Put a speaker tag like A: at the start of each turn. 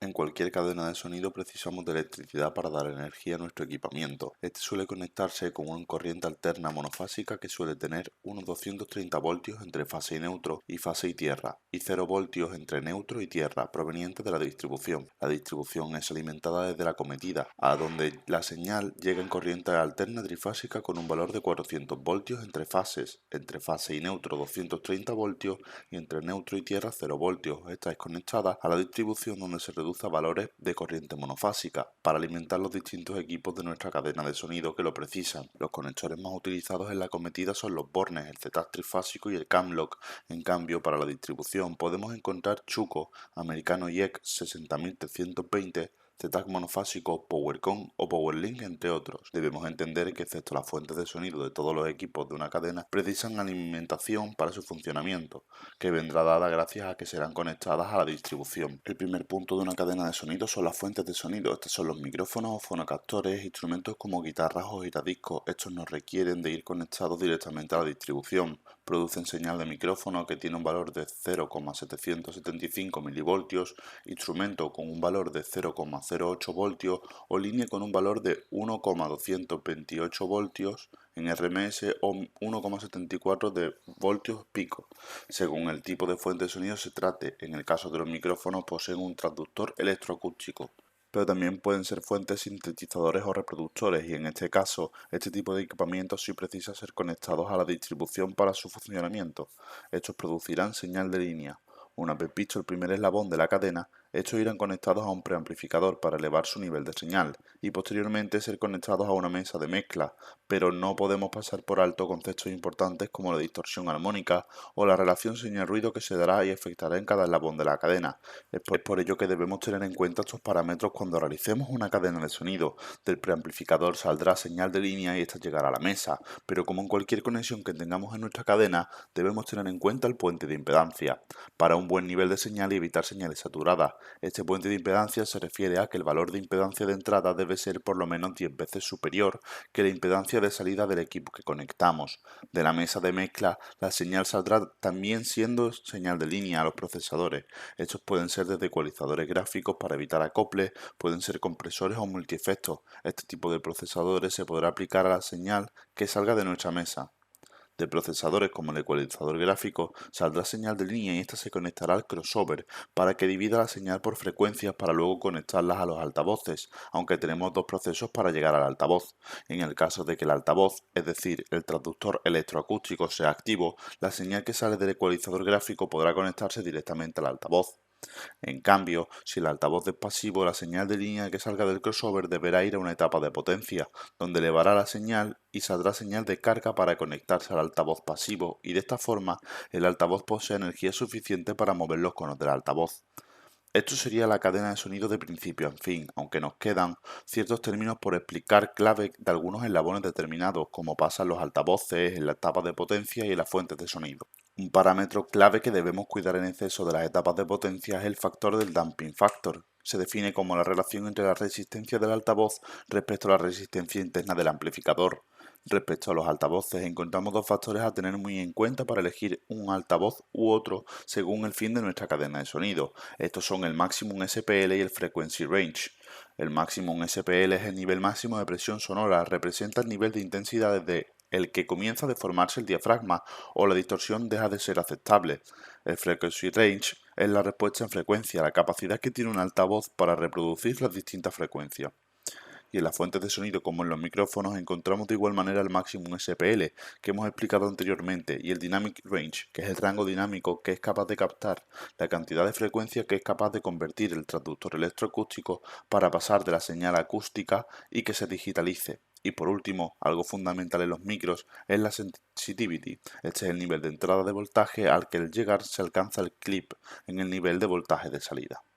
A: En cualquier cadena de sonido precisamos de electricidad para dar energía a nuestro equipamiento. Este suele conectarse con una corriente alterna monofásica que suele tener unos 230 voltios entre fase y neutro y fase y tierra, y 0 voltios entre neutro y tierra, provenientes de la distribución. La distribución es alimentada desde la cometida, a donde la señal llega en corriente alterna trifásica con un valor de 400 voltios entre fase y neutro 230 voltios y entre neutro y tierra 0 voltios. Esta es conectada a la distribución donde se reduce a valores de corriente monofásica para alimentar los distintos equipos de nuestra cadena de sonido que lo precisan. Los conectores más utilizados en la cometida son los bornes, el ZTAG trifásico y el Camlock. En cambio, para la distribución podemos encontrar Chuco, Americano IEC 60320, ZTAG monofásico, PowerCon o PowerLink, entre otros. Debemos entender que, excepto las fuentes de sonido de todos los equipos de una cadena, precisan alimentación para su funcionamiento, que vendrá dada gracias a que serán conectadas a la distribución. El primer punto de una cadena de sonido son las fuentes de sonido. Estos son los micrófonos o fonocaptores, instrumentos como guitarras o giradiscos. Estos no requieren de ir conectados directamente a la distribución. Producen señal de micrófono que tiene un valor de 0,775 milivoltios, instrumento con un valor de 0,08 voltios o línea con un valor de 1,228 voltios en RMS o 1,74 de voltios pico, según el tipo de fuente de sonido se trate. En el caso de los micrófonos poseen un transductor electroacústico, pero también pueden ser fuentes sintetizadores o reproductores, y en este caso, este tipo de equipamientos sí precisa ser conectados a la distribución para su funcionamiento. Estos producirán señal de línea. Una vez visto el primer eslabón de la cadena, estos irán conectados a un preamplificador para elevar su nivel de señal y posteriormente ser conectados a una mesa de mezcla, pero no podemos pasar por alto conceptos importantes como la distorsión armónica o la relación señal-ruido que se dará y afectará en cada eslabón de la cadena. Es por ello que debemos tener en cuenta estos parámetros cuando realicemos una cadena de sonido. Del preamplificador saldrá señal de línea y esta llegará a la mesa, pero como en cualquier conexión que tengamos en nuestra cadena, debemos tener en cuenta el puente de impedancia para un buen nivel de señal y evitar señales saturadas. Este puente de impedancia se refiere a que el valor de impedancia de entrada debe ser por lo menos 10 veces superior que la impedancia de salida del equipo que conectamos. De la mesa de mezcla, la señal saldrá también siendo señal de línea a los procesadores. Estos pueden ser desde ecualizadores gráficos para evitar acoples, pueden ser compresores o multiefectos. Este tipo de procesadores se podrá aplicar a la señal que salga de nuestra mesa. De procesadores como el ecualizador gráfico saldrá señal de línea y esta se conectará al crossover para que divida la señal por frecuencias para luego conectarlas a los altavoces, aunque tenemos dos procesos para llegar al altavoz. En el caso de que el altavoz, es decir, el transductor electroacústico, sea activo, la señal que sale del ecualizador gráfico podrá conectarse directamente al altavoz. En cambio, si el altavoz es pasivo, la señal de línea que salga del crossover deberá ir a una etapa de potencia, donde elevará la señal y saldrá señal de carga para conectarse al altavoz pasivo, y de esta forma el altavoz posee energía suficiente para mover los conos del altavoz. Esto sería la cadena de sonido de principio a fin, aunque nos quedan ciertos términos por explicar clave de algunos eslabones determinados, como pasan los altavoces, en la etapa de potencia y en las fuentes de sonido. Un parámetro clave que debemos cuidar en exceso de las etapas de potencia es el factor del damping factor. Se define como la relación entre la resistencia del altavoz respecto a la resistencia interna del amplificador. Respecto a los altavoces, encontramos dos factores a tener muy en cuenta para elegir un altavoz u otro según el fin de nuestra cadena de sonido. Estos son el Maximum SPL y el Frequency Range. El Maximum SPL es el nivel máximo de presión sonora, representa el nivel de intensidad desde el que comienza a deformarse el diafragma o la distorsión deja de ser aceptable. El Frequency Range es la respuesta en frecuencia, la capacidad que tiene un altavoz para reproducir las distintas frecuencias. Y en las fuentes de sonido como en los micrófonos encontramos de igual manera el Maximum SPL que hemos explicado anteriormente y el Dynamic Range, que es el rango dinámico que es capaz de captar la cantidad de frecuencia que es capaz de convertir el transductor electroacústico para pasar de la señal acústica y que se digitalice. Y por último, algo fundamental en los micros es la sensitivity. Este es el nivel de entrada de voltaje al que al llegar se alcanza el clip en el nivel de voltaje de salida.